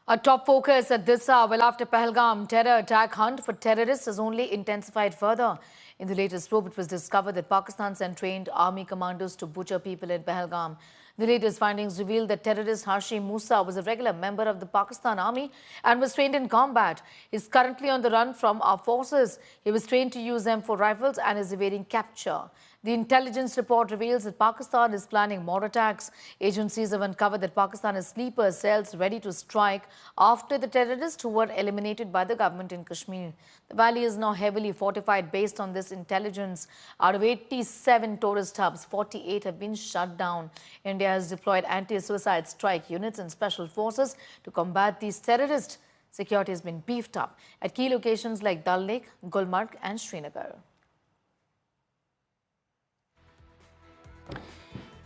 A top focus at this hour, well, after Pahalgam terror attack, hunt for terrorists has only intensified further. In the latest probe, it was discovered that Pakistan sent trained army commandos to butcher people in Pahalgam. The latest findings revealed that terrorist Harsha Musa was a regular member of the Pakistan army and was trained in combat. He is currently on the run from our forces. He was trained to use M4 rifles and is evading capture. The intelligence report reveals that Pakistan is planning more attacks. Agencies have uncovered that Pakistan has sleeper cells ready to strike after the terrorists who were eliminated by the government in Kashmir. The valley is now heavily fortified based on this intelligence. Out of 87 tourist hubs, 48 have been shut down. India has deployed anti-suicide strike units and special forces to combat these terrorists. Security has been beefed up at key locations like Dal Lake, Gulmarg and Srinagar.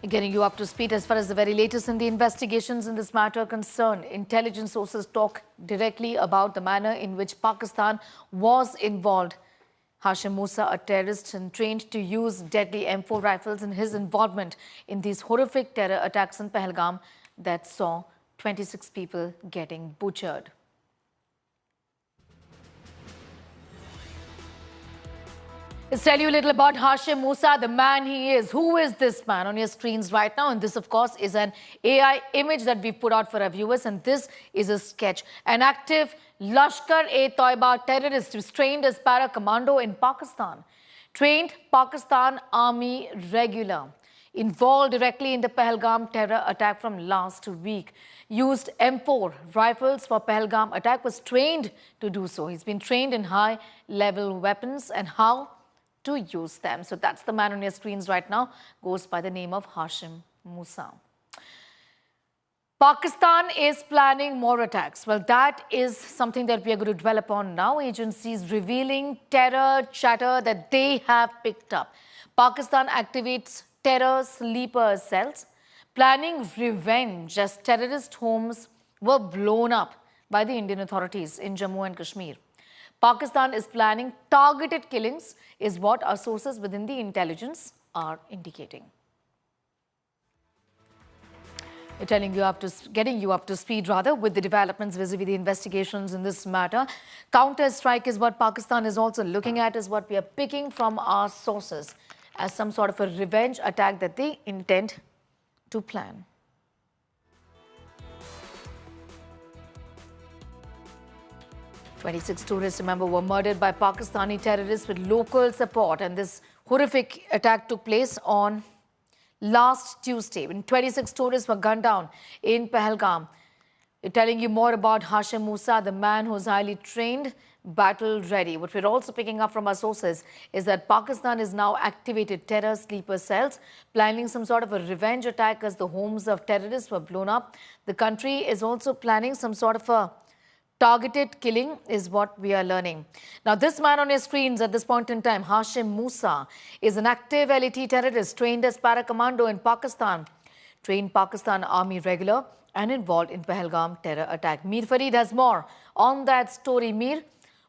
Getting you up to speed as far as the very latest in the investigations in this matter are concerned. Intelligence sources talk directly about the manner in which Pakistan was involved. Harsha Musa, a terrorist and trained to use deadly M4 rifles, in his involvement in these horrific terror attacks in Pahalgam that saw 26 people getting butchered. Let's tell you a little about Harsha Musa, the man he is. Who is this man on your screens right now? And this, of course, is an AI image that we put out for our viewers. And this is a sketch. An active Lashkar-e-Toiba terrorist who's trained as para-commando in Pakistan. Trained Pakistan Army regular. Involved directly in the Pahalgam terror attack from last week. Used M4 rifles for Pahalgam attack. Was trained to do so. He's been trained in high-level weapons and how to use them. So that's the man on your screens right now, goes by the name of Harsha Musa. Pakistan is planning more attacks. Well, that is something that we are going to dwell upon now. Agencies revealing terror chatter that they have picked up. Pakistan activates terror sleeper cells, planning revenge as terrorist homes were blown up by the Indian authorities in Jammu and Kashmir. Pakistan is planning targeted killings, is what our sources within the intelligence are indicating. We're getting you up to speed with the developments vis-a-vis the investigations in this matter. Counter-strike is what Pakistan is also looking at, is what we are picking from our sources as some sort of a revenge attack that they intend to plan. 26 tourists, remember, were murdered by Pakistani terrorists with local support. And this horrific attack took place on last Tuesday when 26 tourists were gunned down in Pahalgam. We're telling you more about Harsha Musa, the man who's highly trained, battle ready. What we're also picking up from our sources is that Pakistan is now activated terror sleeper cells, planning some sort of a revenge attack as the homes of terrorists were blown up. The country is also planning some sort of a targeted killing, is what we are learning. Now, this man on your screens at this point in time, Harsha Musa, is an active LET terrorist trained as para-commando in Pakistan, trained Pakistan Army regular and involved in Pahalgam terror attack. Mir Fareed has more on that story. Mir,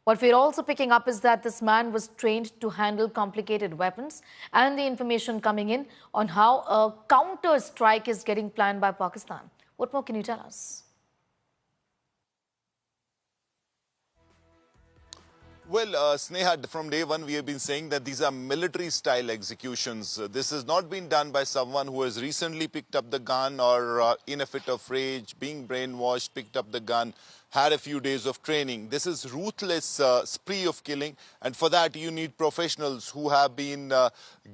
what we're also picking up is that this man was trained to handle complicated weapons, and the information coming in on how a counter-strike is getting planned by Pakistan. What more can you tell us? Well, Sneha, from day one, we have been saying that these are military-style executions. This has not been done by someone who has recently picked up the gun or in a fit of rage, being brainwashed, picked up the gun, had a few days of training. This is ruthless spree of killing, and for that you need professionals who have been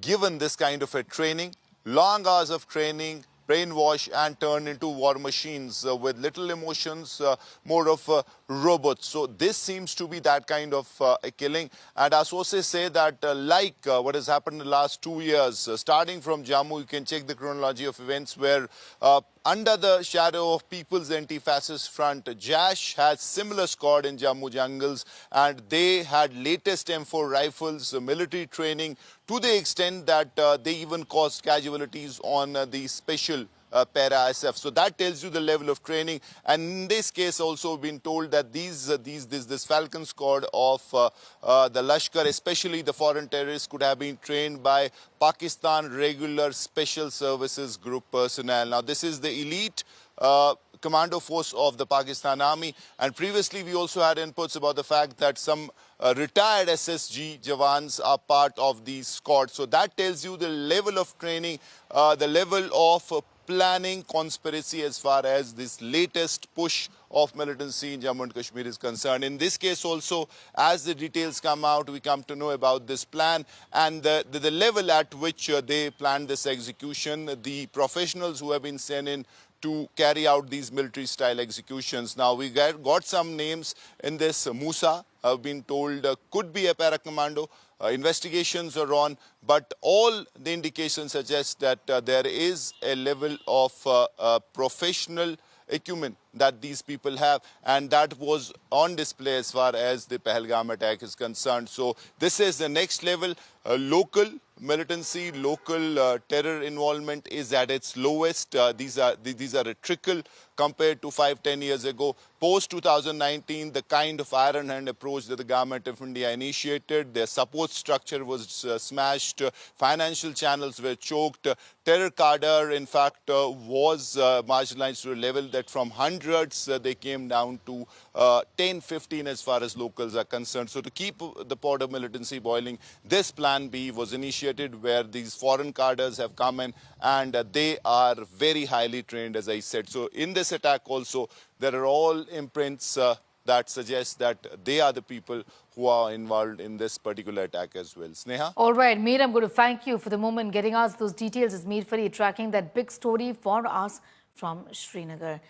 given this kind of a training, long hours of training, brainwash and turn into war machines with little emotions, more of robots. So this seems to be that kind of a killing. And our sources say that like what has happened in the last 2 years, starting from Jammu, you can check the chronology of events where under the shadow of People's Anti-Fascist Front, Jash had similar squad in Jammu jungles, and they had latest M4 rifles, military training, to the extent that they even caused casualties on the special para-SF. So that tells you the level of training. And in this case also been told that this Falcon squad of the Lashkar, especially the foreign terrorists, could have been trained by Pakistan regular special services group personnel. Now this is the elite commando force of the Pakistan Army. And previously, we also had inputs about the fact that some retired SSG Jawans are part of these squads. So that tells you the level of training, the level of planning, conspiracy as far as this latest push of militancy in Jammu and Kashmir is concerned. In this case also, as the details come out, we come to know about this plan and the level at which they planned this execution, the professionals who have been sent in to carry out these military-style executions. Now, we got some names in this. Musa, have been told, could be a para-commando. Investigations are on, but all the indications suggest that there is a level of professional acumen that these people have, and that was on display as far as the Pahalgam attack is concerned. So this is the next level. Local militancy, local terror involvement is at its lowest. These are a trickle compared to 5-10 years ago. Post 2019, the kind of iron hand approach that the government of India initiated, their support structure was smashed, financial channels were choked, terror cadre in fact was marginalized to a level that from hundreds they came down to 10, 15 as far as locals are concerned. So to keep the pot of militancy boiling, this plan B was initiated where these foreign cadres have come in and they are very highly trained, as I said. So in this attack also, there are all imprints that suggest that they are the people who are involved in this particular attack as well. Sneha? All right, Mir, I'm going to thank you for the moment getting us those details. It's Mir Fari tracking that big story for us from Srinagar.